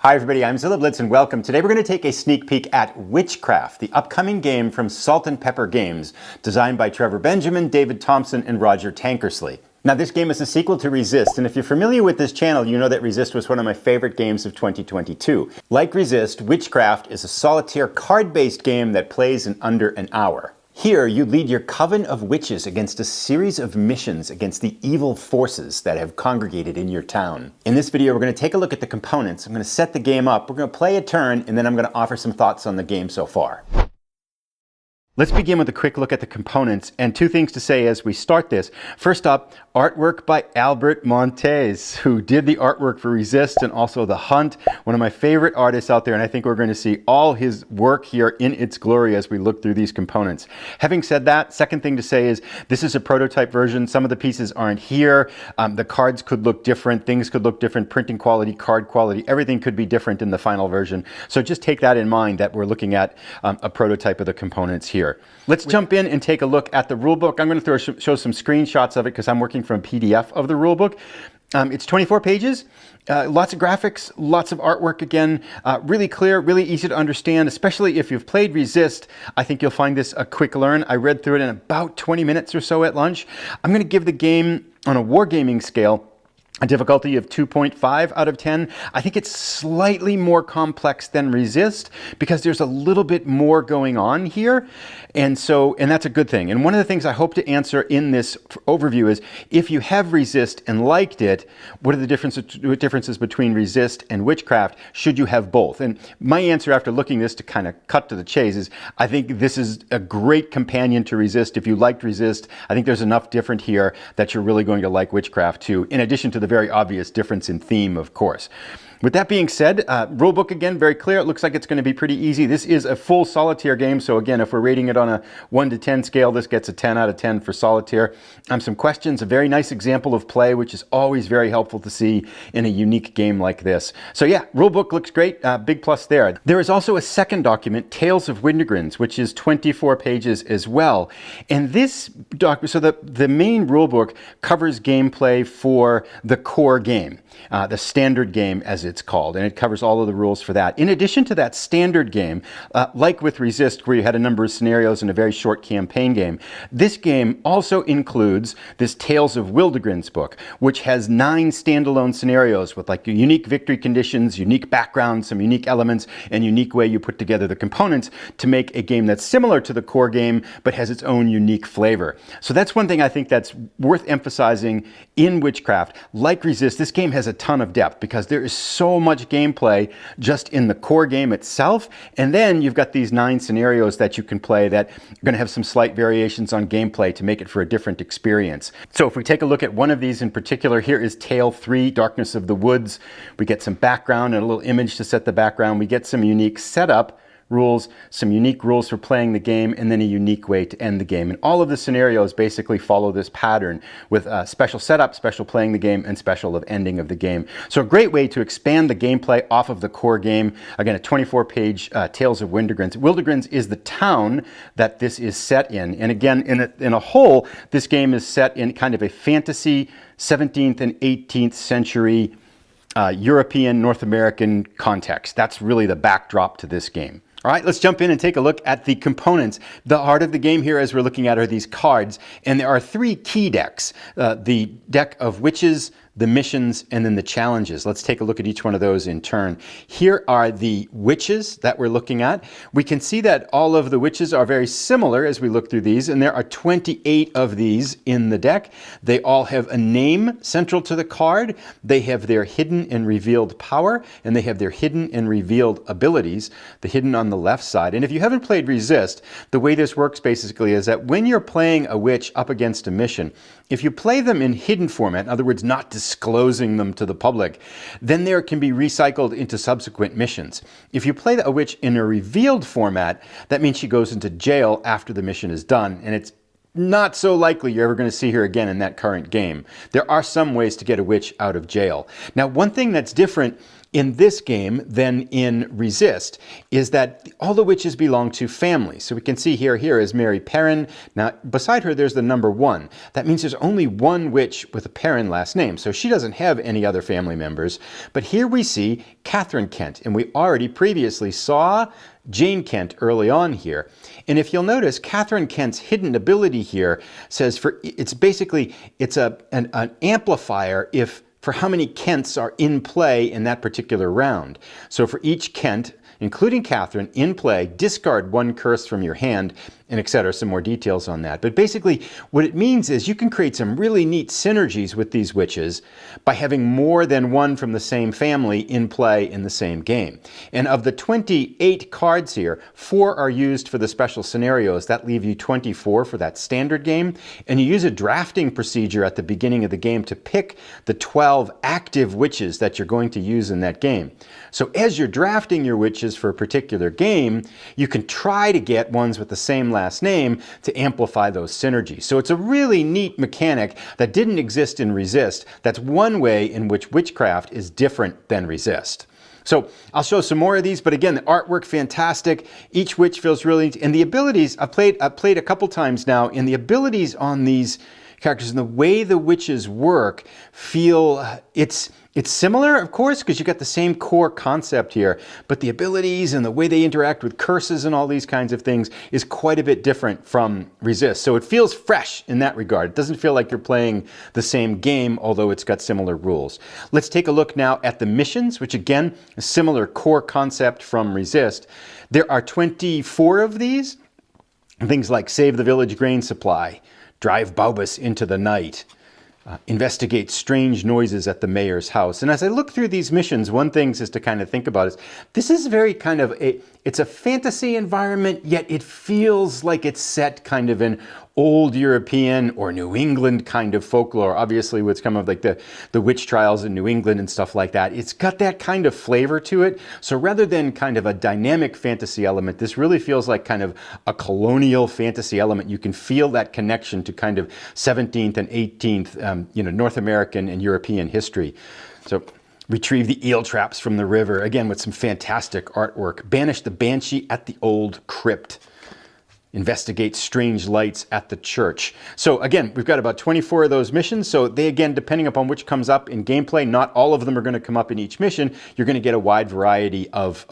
Hi everybody, I'm Zilla Blitz and welcome. Today we're going to take a sneak peek at Witchcraft, the upcoming game from Salt and Pepper Games, designed by Trevor Benjamin, David Thompson, and Roger Tankersley. Now this game is a sequel to Resist, and if you're familiar with this channel, you know that Resist was one of my favorite games of 2022. Like Resist, Witchcraft is a solitaire card-based game that plays in under an hour. Here, you lead your coven of witches against a series of missions against the evil forces that have congregated in your town. In this video, we're going to take a look at the components. I'm going to set the game up, we're going to play a turn, and then I'm going to offer some thoughts on the game so far. Let's begin with a quick look at the components, and two things to say as we start this. First up, artwork by Albert Monteys, who did the artwork for Resist and also The Hunt, one of my favorite artists out there, and I think we're going to see all his work here in its glory as we look through these components. Having said that, second thing to say is this is a prototype version. Some of the pieces aren't here. The cards could look different, things could look different, printing quality, card quality, everything could be different in the final version. So just take that in mind that we're looking at a prototype of the components here. Let's jump in and take a look at the rulebook. I'm going to show some screenshots of it because I'm working from a PDF of the rulebook. It's 24 pages, lots of graphics, lots of artwork again, really clear, really easy to understand, especially if you've played Resist. I think you'll find this a quick learn. I read through it in about 20 minutes or so at lunch. I'm going to give the game on a wargaming scale a difficulty of 2.5 out of 10. I think it's slightly more complex than Resist because there's a little bit more going on here. And that's a good thing. And one of the things I hope to answer in this overview is if you have Resist and liked it, what are the differences between Resist and Witchcraft? Should you have both? And my answer after looking this to kind of cut to the chase is I think this is a great companion to Resist. If you liked Resist, I think there's enough different here that you're really going to like Witchcraft too, in addition to the very obvious difference in theme, of course. With that being said, rulebook again, very clear. It looks like it's going to be pretty easy. This is a full solitaire game, so again, if we're rating it on a 1 to 10 scale, this gets a 10 out of 10 for solitaire. Some questions, a very nice example of play, which is always very helpful to see in a unique game like this. So yeah, rulebook looks great, big plus there. There is also a second document, Tales of Wintergrins, which is 24 pages as well. And this document, so the main rulebook covers gameplay for the core game, the standard game as it's called, and it covers all of the rules for that. In addition to that standard game, like with Resist, where you had a number of scenarios in a very short campaign game, this game also includes this Tales of Wintergrins book, which has 9 standalone scenarios with like unique victory conditions, unique backgrounds, some unique elements, and unique way you put together the components to make a game that's similar to the core game, but has its own unique flavor. So that's one thing I think that's worth emphasizing in Witchcraft. Like Resist, this game has a ton of depth because there is so much gameplay just in the core game itself, and then you've got these 9 scenarios that you can play that are going to have some slight variations on gameplay to make it for a different experience. So if we take a look at one of these in particular, here is Tale 3, Darkness of the Woods. We get some background and a little image to set the background. We get some unique setup rules, some unique rules for playing the game, and then a unique way to end the game. And all of the scenarios basically follow this pattern with special setup, special playing the game, and special of ending of the game. So a great way to expand the gameplay off of the core game. Again, a 24-page Tales of Wintergrins. Wintergrins is the town that this is set in. And again, in a whole, this game is set in kind of a fantasy 17th and 18th century European, North American context. That's really the backdrop to this game. All right, let's jump in and take a look at the components. The heart of the game here, as we're looking at, are these cards, and there are 3 key decks. The deck of witches, the missions, and then the challenges. Let's take a look at each one of those in turn. Here are the witches that we're looking at. We can see that all of the witches are very similar as we look through these, and there are 28 of these in the deck. They all have a name central to the card. They have their hidden and revealed power, and they have their hidden and revealed abilities, the hidden on the left side. And if you haven't played Resist, the way this works basically is that when you're playing a witch up against a mission, if you play them in hidden format, in other words, not disclosing them to the public, then they can be recycled into subsequent missions. If you play a witch in a revealed format, that means she goes into jail after the mission is done, and it's not so likely you're ever going to see her again in that current game. There are some ways to get a witch out of jail. Now, one thing that's different in this game than in Resist is that all the witches belong to families. So we can see here is Mary Perrin. Now, beside her, there's the number 1. That means there's only one witch with a Perrin last name, so she doesn't have any other family members. But here we see Catherine Kent, and we already previously saw Jane Kent early on here. And if you'll notice, Catherine Kent's hidden ability here says it's an amplifier for how many Kents are in play in that particular round. So for each Kent, including Catherine, in play, discard 1 curse from your hand, and etc. Some more details on that. But basically, what it means is you can create some really neat synergies with these witches by having more than one from the same family in play in the same game. And of the 28 cards here, 4 are used for the special scenarios. That leave you 24 for that standard game. And you use a drafting procedure at the beginning of the game to pick the 12 active witches that you're going to use in that game. So as you're drafting your witches for a particular game, you can try to get ones with the same last name to amplify those synergies. So it's a really neat mechanic that didn't exist in Resist. That's one way in which Witchcraft is different than Resist. So I'll show some more of these, but again, the artwork fantastic. Each witch feels really, and the abilities, I've played a couple times now, and the abilities on these characters and the way the witches work feel, it's similar, of course, because you got the same core concept here, but the abilities and the way they interact with curses and all these kinds of things is quite a bit different from Resist. So it feels fresh in that regard. It doesn't feel like you're playing the same game, although it's got similar rules. Let's take a look now at the missions, which again, a similar core concept from Resist. There are 24 of these. Things like save the village grain supply, drive Baubus into the night, investigate strange noises at the mayor's house. And as I look through these missions, one thing is to kind of think about is this is very kind of it's a fantasy environment, yet it feels like it's set kind of in old European or New England kind of folklore. Obviously, what's come of like the witch trials in New England and stuff like that. It's got that kind of flavor to it. So rather than kind of a dynamic fantasy element, this really feels like kind of a colonial fantasy element. You can feel that connection to kind of 17th and 18th, North American and European history. So retrieve the eel traps from the river, again with some fantastic artwork. Banish the banshee at the old crypt. Investigate strange lights at the church. So again, we've got about 24 of those missions. So they, again, depending upon which comes up in gameplay, not all of them are going to come up in each mission. You're going to get a wide variety of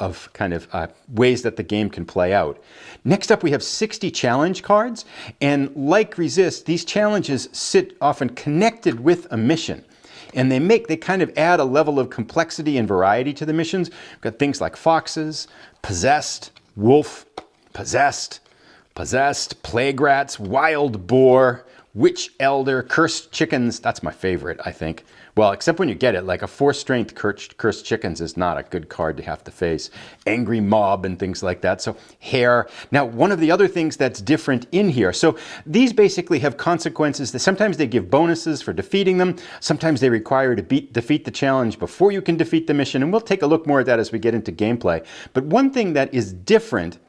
ways that the game can play out. Next up, we have 60 challenge cards. And like Resist, these challenges sit often connected with a mission. And they kind of add a level of complexity and variety to the missions. We've got things like foxes, possessed, wolf, possessed, plague rats, wild boar, witch elder, cursed chickens. That's my favorite, I think. Well, except when you get it, like a 4-strength cursed chickens is not a good card to have to face. Angry mob and things like that. So hare. Now, one of the other things that's different in here. So these basically have consequences that sometimes they give bonuses for defeating them. Sometimes they require you to defeat the challenge before you can defeat the mission. And we'll take a look more at that as we get into gameplay. But one thing that is different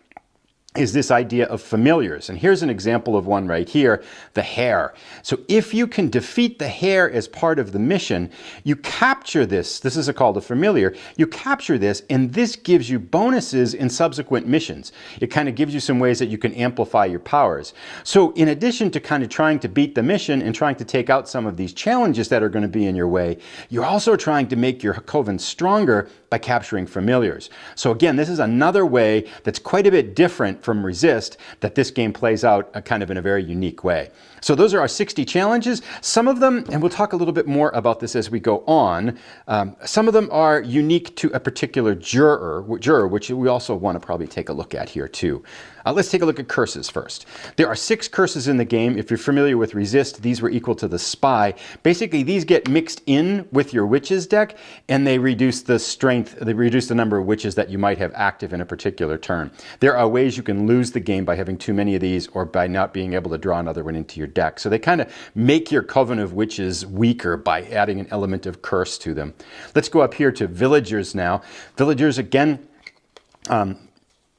is this idea of familiars. And here's an example of one right here, the hare. So if you can defeat the hare as part of the mission, you capture this. This is called a familiar. You capture this, and this gives you bonuses in subsequent missions. It kind of gives you some ways that you can amplify your powers. So in addition to kind of trying to beat the mission and trying to take out some of these challenges that are going to be in your way, you're also trying to make your coven stronger by capturing familiars. So again, this is another way that's quite a bit different from Resist that this game plays out kind of in a very unique way. So those are our 60 challenges. Some of them, and we'll talk a little bit more about this as we go on, some of them are unique to a particular juror, which we also want to probably take a look at here too. Let's take a look at curses first. There are 6 curses in the game. If you're familiar with Resist, these were equal to the spy. Basically, these get mixed in with your witches deck, and they reduce the strength, they reduce the number of witches that you might have active in a particular turn. There are ways you can lose the game by having too many of these or by not being able to draw another one into your deck. So they kind of make your coven of witches weaker by adding an element of curse to them. Let's go up here to villagers now. Villagers, again,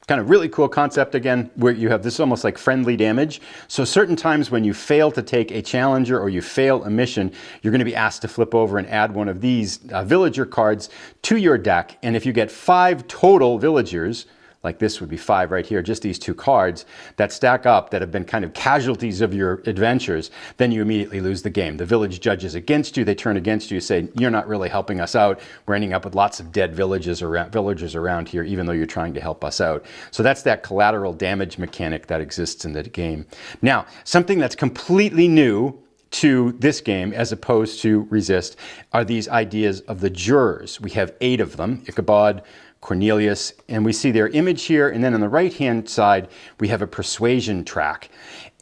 kind of really cool concept again, where you have this almost like friendly damage. So certain times when you fail to take a challenger or you fail a mission, you're going to be asked to flip over and add one of these villager cards to your deck. And if you get 5 total villagers, like this would be 5 right here, just these 2 cards that stack up that have been kind of casualties of your adventures, then you immediately lose the game. The village judges against you, they turn against you, say, you're not really helping us out. We're ending up with lots of dead villagers around here, even though you're trying to help us out. So that's that collateral damage mechanic that exists in the game. Now, something that's completely new to this game, as opposed to Resist, are these ideas of the jurors. We have 8 of them: Ichabod, Cornelius, and we see their image here, and then on the right-hand side, we have a persuasion track.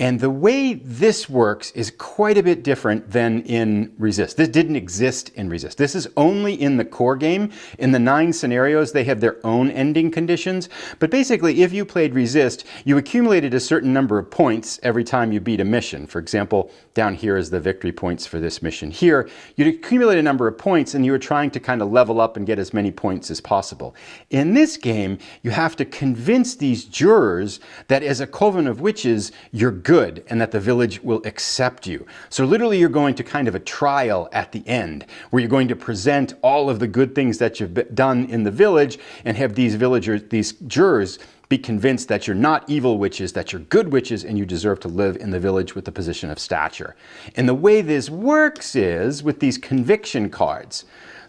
And the way this works is quite a bit different than in Resist. This didn't exist in Resist. This is only in the core game. In the 9 scenarios, they have their own ending conditions. But basically, if you played Resist, you accumulated a certain number of points every time you beat a mission. For example, down here is the victory points for this mission here. You'd accumulate a number of points, and you were trying to kind of level up and get as many points as possible. In this game, you have to convince these jurors that as a coven of witches, you're good and that the village will accept you. So literally you're going to kind of a trial at the end where you're going to present all of the good things that you've done in the village and have these jurors be convinced that you're not evil witches, that you're good witches, and you deserve to live in the village with the position of stature. And the way this works is with these conviction cards.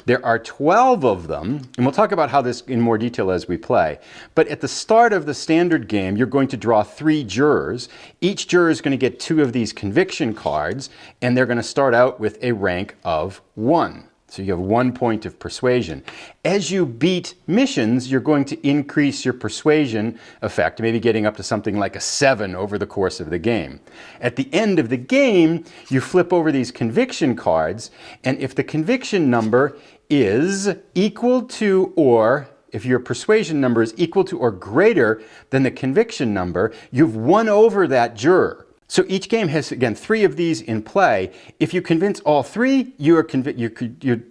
There are 12 of them, and we'll talk about how this in more detail as we play. But at the start of the standard game, you're going to draw 3 jurors. Each juror is going to get 2 of these conviction cards, and they're going to start out with a rank of 1. So you have 1 point of persuasion. As you beat missions, you're going to increase your persuasion effect, maybe getting up to something like a 7 over the course of the game. At the end of the game, you flip over these conviction cards, and if the conviction number is equal to, or if your persuasion number is equal to or greater than the conviction number, you've won over that juror. So each game has, again, 3 of these in play. If you convince all 3, you're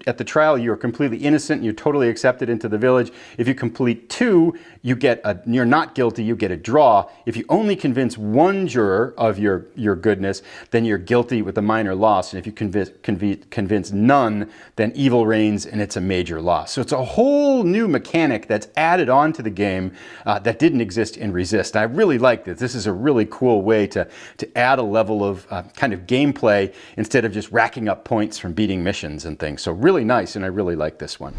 at the trial, you're completely innocent, you're totally accepted into the village. If you complete 2, you're not guilty, you get a draw. If you only convince 1 juror of your goodness, then you're guilty with a minor loss. And if you convince none, then evil reigns and it's a major loss. So it's a whole new mechanic that's added on to the game that didn't exist in Resist. I really like this. This is a really cool way to add a level of kind of gameplay instead of just racking up points from beating missions and things. So really nice, and I really like this one.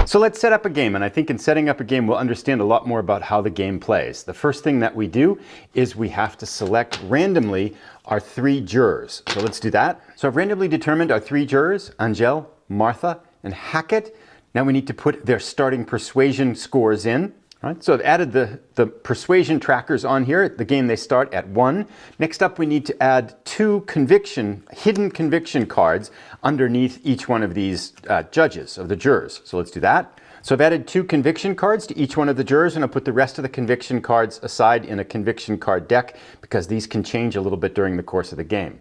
So let's set up a game, and I think in setting up a game we'll understand a lot more about how the game plays. The first thing that we do is we have to select randomly our 3 jurors. So let's do that. So I've randomly determined our 3 jurors, Angel, Martha, and Hackett. Now we need to put their starting persuasion scores in. Right, so I've added the persuasion trackers on here. At the game they start at 1. Next up we need to add 2 hidden conviction cards underneath each one of these judges, of the jurors. So let's do that. So I've added 2 conviction cards to each one of the jurors, and I'll put the rest of the conviction cards aside in a conviction card deck because these can change a little bit during the course of the game.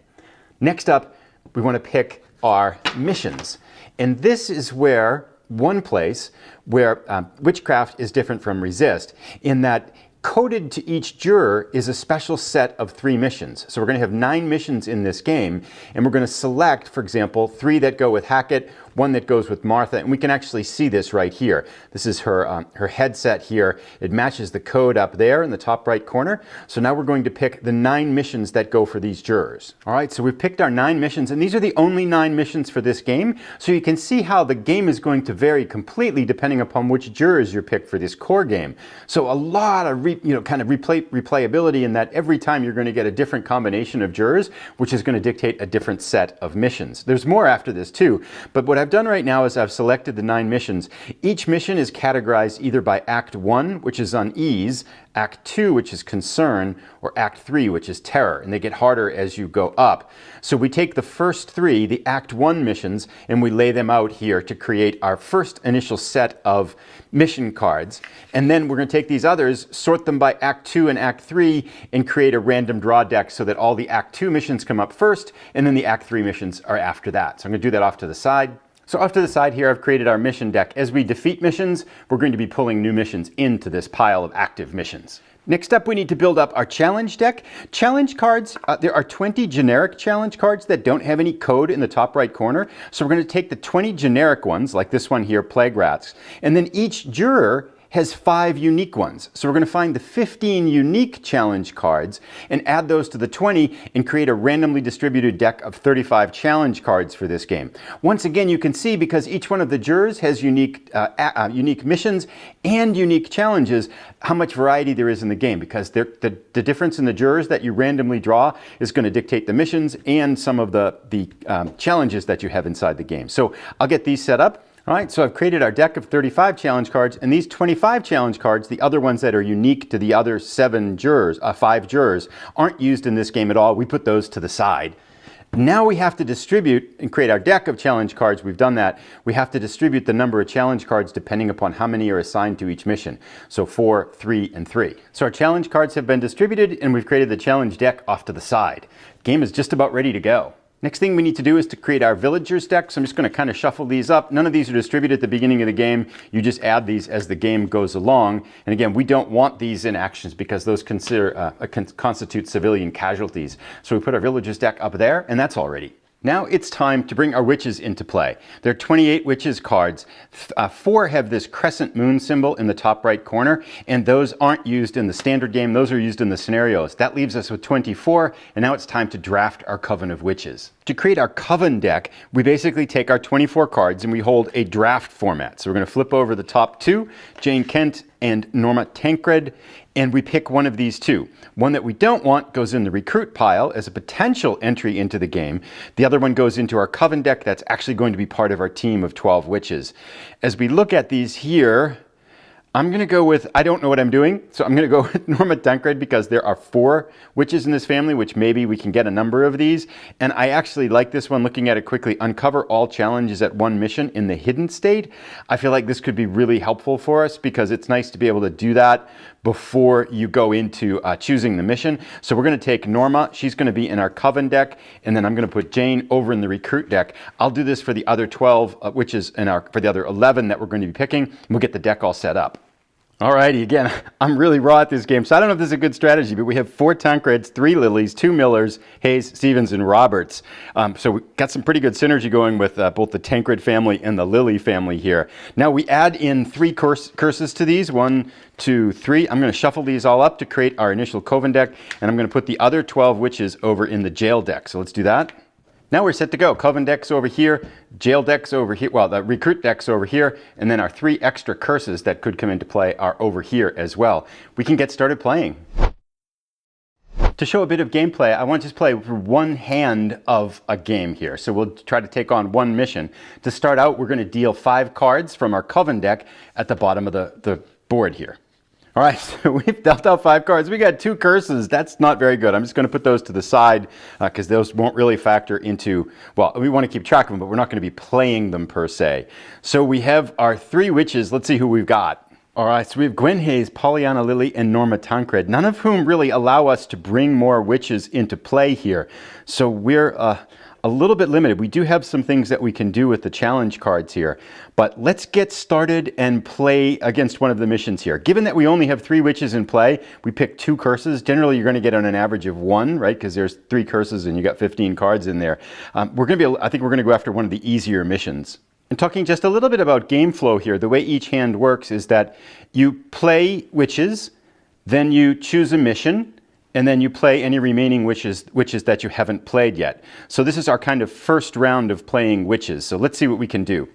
Next up, we want to pick our missions. And this is where one place where Witchcraft is different from Resist, in that coded to each juror is a special set of 3 missions. So we're going to have 9 missions in this game, and we're going to select, for example, 3 that go with Hackett, 1 that goes with Martha, and we can actually see this right here. This is her headset here. It matches the code up there in the top right corner. So now we're going to pick the 9 missions that go for these jurors. All right, so we've picked our 9 missions, and these are the only 9 missions for this game. So you can see how the game is going to vary completely depending upon which jurors you pick for this core game. So a lot of replayability in that every time you're going to get a different combination of jurors, which is going to dictate a different set of missions. There's more after this too, but what I've done right now is I've selected the 9 missions. Each mission is categorized either by Act 1, which is unease, Act 2, which is concern, or Act 3, which is terror, and they get harder as you go up. So we take the first 3, the Act 1 missions, and we lay them out here to create our first initial set of mission cards. And then we're going to take these others, sort them by Act 2 and Act 3, and create a random draw deck so that all the Act 2 missions come up first, and then the Act 3 missions are after that. So I'm going to do that off to the side. So off to the side here, I've created our mission deck. As we defeat missions, we're going to be pulling new missions into this pile of active missions. Next up, we need to build up our challenge deck. Challenge cards, there are 20 generic challenge cards that don't have any code in the top right corner. So we're going to take the 20 generic ones, like this one here, Plague Rats, and then each juror has 5 unique ones. So we're going to find the 15 unique challenge cards and add those to the 20 and create a randomly distributed deck of 35 challenge cards for this game. Once again, you can see because each one of the jurors has unique missions and unique challenges, how much variety there is in the game, because the difference in the jurors that you randomly draw is going to dictate the missions and some of the challenges that you have inside the game. So I'll get these set up. All right, so I've created our deck of 35 challenge cards, and these 25 challenge cards, the other ones that are unique to the other 5 jurors, aren't used in this game at all. We put those to the side. Now we have to distribute and create our deck of challenge cards. We've done that. We have to distribute the number of challenge cards depending upon how many are assigned to each mission. So 4, 3, and 3. So our challenge cards have been distributed, and we've created the challenge deck off to the side. Game is just about ready to go. Next thing we need to do is to create our villagers deck. So I'm just going to kind of shuffle these up. None of these are distributed at the beginning of the game. You just add these as the game goes along. And again, we don't want these in actions because those constitute civilian casualties. So we put our villagers deck up there, and that's all ready. Now it's time to bring our witches into play. There are 28 witches cards. 4 have this crescent moon symbol in the top right corner, and those aren't used in the standard game. Those are used in the scenarios. That leaves us with 24, and now it's time to draft our Coven of Witches. To create our Coven deck, we basically take our 24 cards and we hold a draft format. So we're going to flip over the top 2, Jane Kent and Norma Tancred, and we pick one of these 2. One that we don't want goes in the recruit pile as a potential entry into the game. The other one goes into our Coven deck that's actually going to be part of our team of 12 witches. As we look at these here, I'm going to go with, I don't know what I'm doing, so I'm going to go with Norma Tancred because there are 4 witches in this family, which maybe we can get a number of these. And I actually like this one, looking at it quickly, uncover all challenges at one mission in the hidden state. I feel like this could be really helpful for us because it's nice to be able to do that before you go into choosing the mission. So we're going to take Norma, she's going to be in our Coven deck, and then I'm going to put Jane over in the recruit deck. I'll do this for the other 12 witches for the other 11 that we're going to be picking, and we'll get the deck all set up. Alrighty, again, I'm really raw at this game, so I don't know if this is a good strategy, but we have 4 Tancreds, 3 Lilies, 2 Millers, Hayes, Stevens, and Roberts. So we got some pretty good synergy going with both the Tancred family and the Lily family here. Now we add in 3 curses to these, 1, 2, 3. I'm going to shuffle these all up to create our initial Coven deck, and I'm going to put the other 12 witches over in the jail deck. So let's do that. Now we're set to go. Coven deck's over here, jail deck's over here, well, the recruit deck's over here, and then our 3 extra curses that could come into play are over here as well. We can get started playing. To show a bit of gameplay, I want to just play one hand of a game here. So we'll try to take on one mission. To start out, we're going to deal 5 cards from our Coven deck at the bottom of the board here. All right, so we've dealt out 5 cards. We got 2 curses. That's not very good. I'm just going to put those to the side because those won't really factor into, well, we want to keep track of them, but we're not going to be playing them per se. So we have our 3 witches. Let's see who we've got. All right, so we have Gwen Hayes, Pollyanna Lily, and Norma Tancred, none of whom really allow us to bring more witches into play here. So we're a little bit limited. We do have some things that we can do with the challenge cards here, but let's get started and play against one of the missions here. Given that we only have 3 witches in play, we pick 2 curses. Generally, you're going to get on an average of 1, right? Because there's 3 curses and you got 15 cards in there. I think we're going to go after one of the easier missions. And talking just a little bit about game flow here, the way each hand works is that you play witches, then you choose a mission, and then you play any remaining witches that you haven't played yet. So this is our kind of first round of playing witches. So let's see what we can do.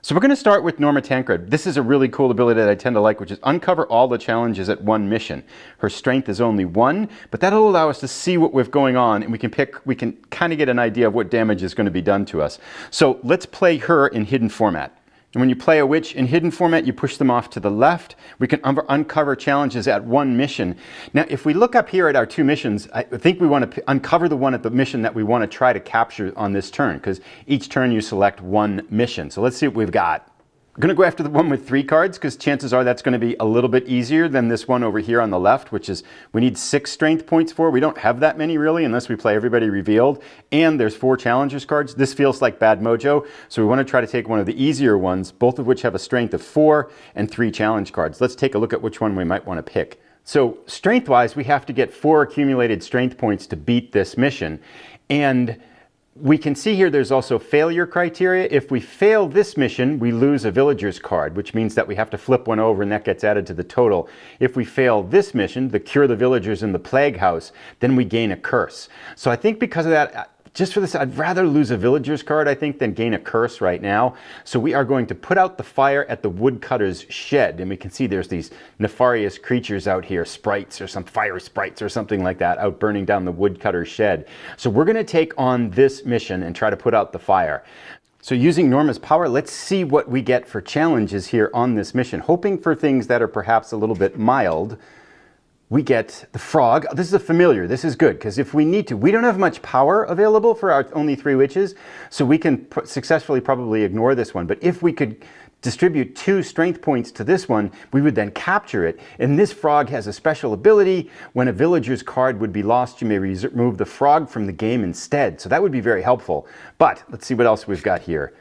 So we're going to start with Norma Tancred. This is a really cool ability that I tend to like, which is uncover all the challenges at one mission. Her strength is only 1, but that'll allow us to see what we've going on, and we can kind of get an idea of what damage is going to be done to us. So let's play her in hidden format. And when you play a witch in hidden format, you push them off to the left. We can uncover challenges at one mission. Now, if we look up here at our 2 missions, I think we want to uncover the one at the mission that we want to try to capture on this turn, because each turn you select one mission. So let's see what we've got. I'm going to go after the one with 3 cards because chances are that's going to be a little bit easier than this one over here on the left, which is we need 6 strength points for. We don't have that many really unless we play everybody revealed, and there's 4 challengers cards. This feels like bad mojo, so we want to try to take one of the easier ones, both of which have a strength of 4 and 3 challenge cards. Let's take a look at which one we might want to pick. So strength-wise, we have to get 4 accumulated strength points to beat this mission, and we can see here there's also failure criteria. If we fail this mission, we lose a villager's card, which means that we have to flip one over and that gets added to the total. If we fail this mission, the cure the villagers in the plague house, then we gain a curse. So I think because of that, just for this, I'd rather lose a villager's card, I think, than gain a curse right now. So we are going to put out the fire at the woodcutter's shed. And we can see there's these nefarious creatures out here, sprites or some fire sprites or something like that, out burning down the woodcutter's shed. So we're going to take on this mission and try to put out the fire. So using Norma's power, let's see what we get for challenges here on this mission, hoping for things that are perhaps a little bit mild. We get the frog. This is a familiar. This is good because if we need to, we don't have much power available for our only 3 witches, so we can successfully probably ignore this one. But if we could distribute 2 strength points to this one, we would then capture it. And this frog has a special ability. When a villager's card would be lost, you may remove the frog from the game instead. So that would be very helpful. But let's see what else we've got here.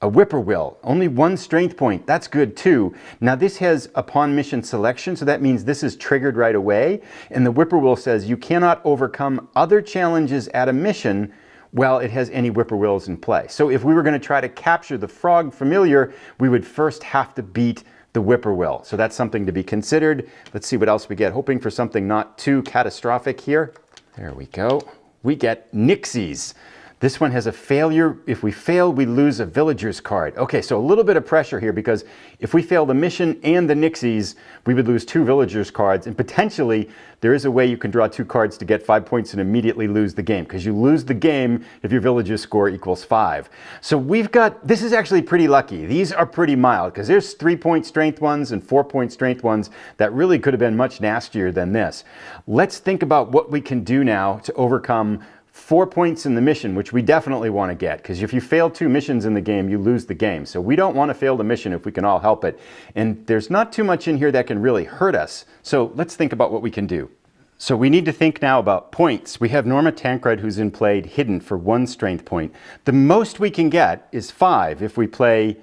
A whippoorwill, only 1 strength point. That's good too. Now this has upon mission selection, so that means this is triggered right away. And the whippoorwill says you cannot overcome other challenges at a mission while it has any whippoorwills in play. So if we were going to try to capture the frog familiar, we would first have to beat the whippoorwill. So that's something to be considered. Let's see what else we get. Hoping for something not too catastrophic here. There we go. We get nixies. This one has a failure. If we fail, we lose a villager's card. Okay, so a little bit of pressure here because if we fail the mission and the nixies, we would lose 2 villagers cards, and potentially there is a way you can draw 2 cards to get 5 points and immediately lose the game, because you lose the game if your villager's score equals 5. So we've got, this is actually pretty lucky. These are pretty mild because there's 3-point strength ones and 4-point strength ones that really could have been much nastier than this. Let's think about what we can do now to overcome 4 points in the mission, which we definitely want to get, because if you fail 2 missions in the game, you lose the game. So we don't want to fail the mission if we can all help it. And there's not too much in here that can really hurt us. So let's think about what we can do. So we need to think now about points. We have Norma Tancred, who's in played hidden for 1 strength point. The most we can get is 5 if we play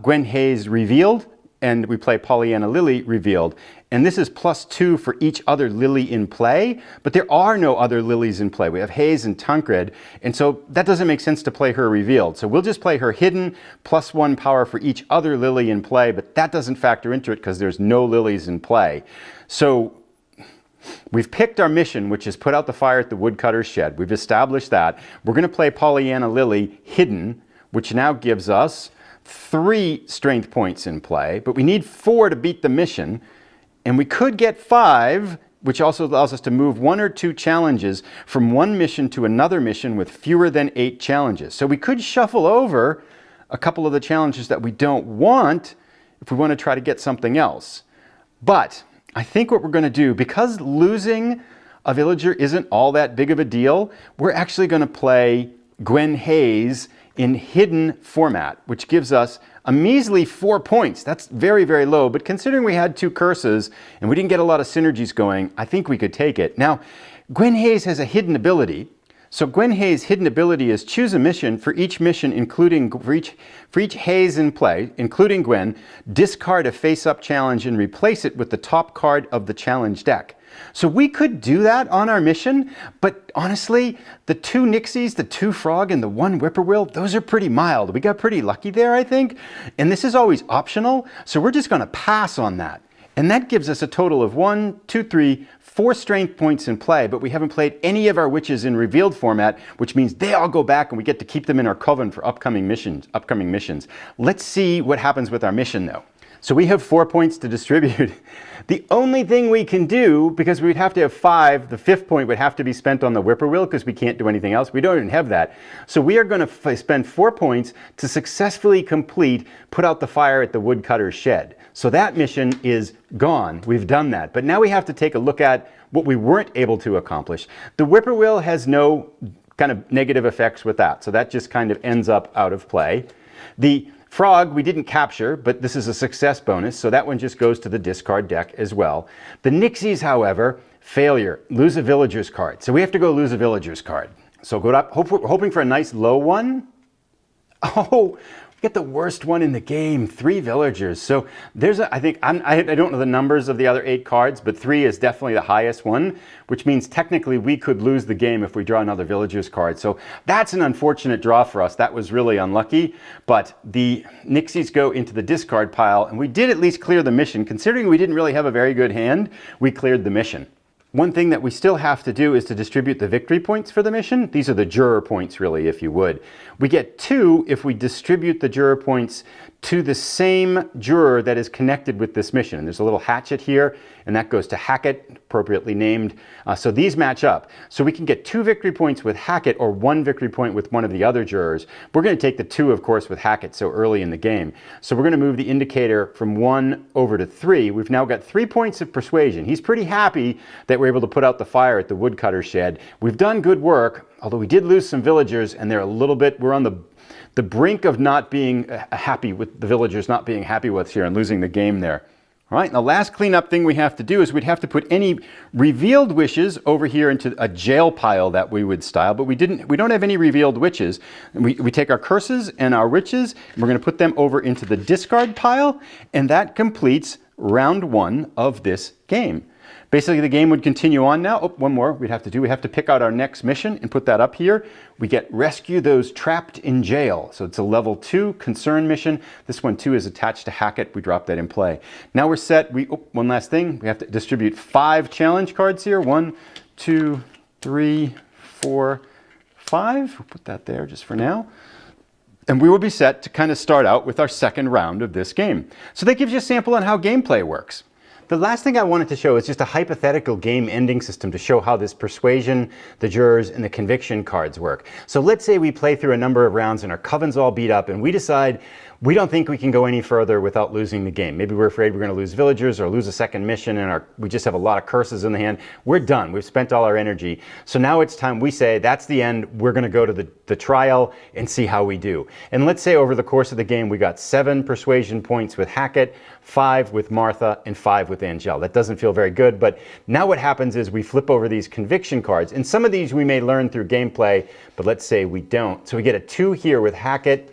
Gwen Hayes revealed and we play Pollyanna Lily revealed. And this is +2 for each other Lily in play, but there are no other Lilies in play. We have Hayes and Tancred, and so that doesn't make sense to play her revealed. So we'll just play her hidden, +1 power for each other Lily in play, but that doesn't factor into it because there's no Lilies in play. So we've picked our mission, which is put out the fire at the woodcutter's shed. We've established that. We're going to play Pollyanna Lily hidden, which now gives us 3 strength points in play, but we need 4 to beat the mission. And we could get 5, which also allows us to move 1 or 2 challenges from one mission to another mission with fewer than 8 challenges. So we could shuffle over a couple of the challenges that we don't want if we want to try to get something else. But I think what we're going to do, because losing a villager isn't all that big of a deal, we're actually going to play Gwen Hayes in hidden format, which gives us a measly 4 points. That's very, very low, but considering we had 2 curses and we didn't get a lot of synergies going, I think we could take it. Now, Gwen Hayes has a hidden ability. So Gwen Hayes' hidden ability is choose a mission for each mission, including for each Hayes in play, including Gwen, discard a face-up challenge and replace it with the top card of the challenge deck. So we could do that on our mission, but honestly, the 2 nixies, the 2 frog, and the 1 whippoorwill, those are pretty mild. We got pretty lucky there, I think. And this is always optional, so we're just going to pass on that. And that gives us a total of 1, 2, 3, 4 strength points in play, but we haven't played any of our witches in revealed format, which means they all go back and we get to keep them in our coven for upcoming missions. Let's see what happens with our mission, though. So we have 4 points to distribute. The only thing we can do, because we'd have to have 5, the 5th point would have to be spent on the whippoorwill because we can't do anything else. We don't even have that. So we are going to spend 4 points to successfully complete Put Out the Fire at the Woodcutter's Shed. So that mission is gone. We've done that. But now we have to take a look at what we weren't able to accomplish. The whippoorwill has no kind of negative effects with that. So that just kind of ends up out of play. Frog, we didn't capture, but this is a success bonus, so that one just goes to the discard deck as well. The Nixies, however, failure, lose a villager's card. So we have to go lose a villager's card. So go up, hoping for a nice low one. Oh, we get the worst one in the game, 3 villagers. So there's I don't know the numbers of the other 8 cards, but 3 is definitely the highest one, which means technically we could lose the game if we draw another villager's card. So that's an unfortunate draw for us. That was really unlucky, but the Nixies go into the discard pile, and we did at least clear the mission. Considering we didn't really have a very good hand, we cleared the mission. One thing that we still have to do is to distribute the victory points for the mission. These are the juror points, really, if you would. We get 2 if we distribute the juror points to the same juror that is connected with this mission. And there's a little hatchet here, and that goes to Hackett, appropriately named. So these match up. So we can get 2 victory points with Hackett or 1 victory point with one of the other jurors. We're going to take the 2, of course, with Hackett so early in the game. So we're going to move the indicator from 1 over to 3. We've now got 3 points of persuasion. He's pretty happy that we're able to put out the fire at the woodcutter shed. We've done good work, although we did lose some villagers, and they're a little bit, we're on the brink of not being happy with the villagers not being happy with us here and losing the game there. All right, and the last cleanup thing we have to do is we'd have to put any revealed wishes over here into a jail pile that we would style, but we don't have any revealed witches. We take our curses and our witches, and we're going to put them over into the discard pile, and that completes round 1 of this game. Basically, the game would continue on now. Oh, one more we have to pick out our next mission and put that up here. We get rescue those trapped in jail. So it's a level 2 concern mission. This one too is attached to Hackett. We drop that in play. Now we're set. One last thing. We have to distribute 5 challenge cards here. 1, 2, 3, 4, 5. We'll put that there just for now. And we will be set to kind of start out with our second round of this game. So that gives you a sample on how gameplay works. The last thing I wanted to show is just a hypothetical game ending system to show how this persuasion, the jurors, and the conviction cards work. So let's say we play through a number of rounds and our coven's all beat up and we decide we don't think we can go any further without losing the game. Maybe we're afraid we're going to lose villagers or lose a second mission and we just have a lot of curses in the hand. We're done. We've spent all our energy. So now it's time we say that's the end. We're going to go to the trial and see how we do. And let's say over the course of the game we got 7 persuasion points with Hackett, 5 with Martha, and 5 with Angel. That doesn't feel very good, but now what happens is we flip over these conviction cards, and some of these we may learn through gameplay, but let's say we don't. So we get a 2 here with Hackett,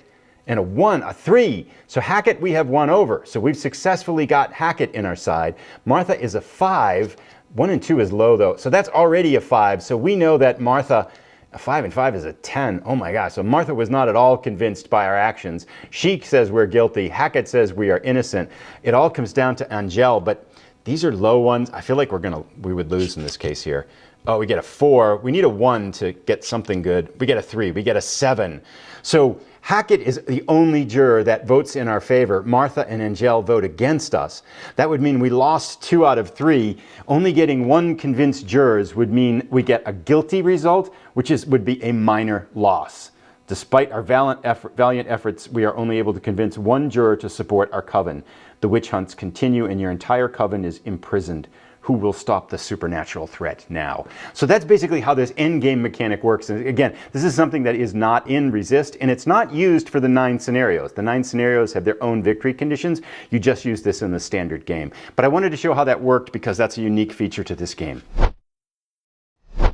and a 1, a 3. So Hackett we have 1 over. So we've successfully got Hackett in our side. Martha is a 5. 1 and 2 is low though. So that's already a 5. So we know that Martha, a 5 and 5 is a 10. Oh my gosh. So Martha was not at all convinced by our actions. She says we're guilty. Hackett says we are innocent. It all comes down to Angel, but these are low ones. I feel like we would lose in this case here. Oh, we get a 4. We need a 1 to get something good. We get a 3. We get a 7. So Hackett is the only juror that votes in our favor. Martha and Angel vote against us. That would mean we lost 2 out of 3. Only getting 1 convinced jurors would mean we get a guilty result, which would be a minor loss. Despite our valiant efforts, we are only able to convince 1 juror to support our coven. The witch hunts continue and your entire coven is imprisoned. Who will stop the supernatural threat now? So that's basically how this end game mechanic works. And again, this is something that is not in Resist, and it's not used for the 9 scenarios. The 9 scenarios have their own victory conditions. You just use this in the standard game. But I wanted to show how that worked because that's a unique feature to this game.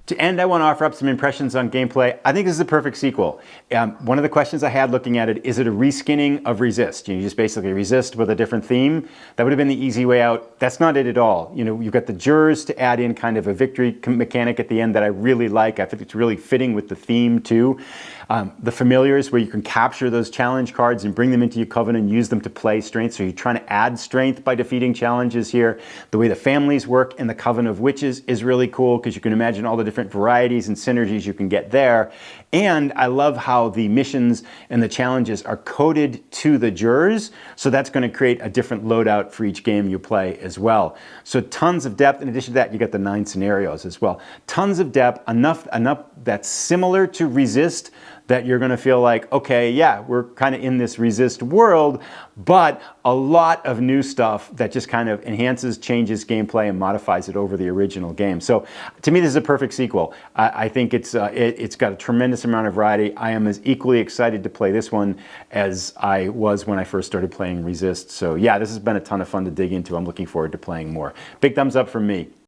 To end, I want to offer up some impressions on gameplay. I think this is a perfect sequel. One of the questions I had looking at it, is it a reskinning of Resist? You just basically Resist with a different theme. That would have been the easy way out. That's not it at all. You've got the jurors to add in kind of a victory mechanic at the end that I really like. I think it's really fitting with the theme too. The familiars where you can capture those challenge cards and bring them into your coven and use them to play strength. So you're trying to add strength by defeating challenges here. The way the families work in the Coven of Witches is really cool because you can imagine all the different varieties and synergies you can get there. And I love how the missions and the challenges are coded to the jurors. So that's going to create a different loadout for each game you play as well. So tons of depth. In addition to that, you got the 9 scenarios as well. Tons of depth, enough that's similar to Resist, that you're going to feel like, okay, yeah, we're kind of in this Resist world, but a lot of new stuff that just kind of enhances, changes gameplay, and modifies it over the original game. So to me, this is a perfect sequel. I think it's got a tremendous amount of variety. I am as equally excited to play this one as I was when I first started playing Resist. So yeah, this has been a ton of fun to dig into. I'm looking forward to playing more. Big thumbs up from me.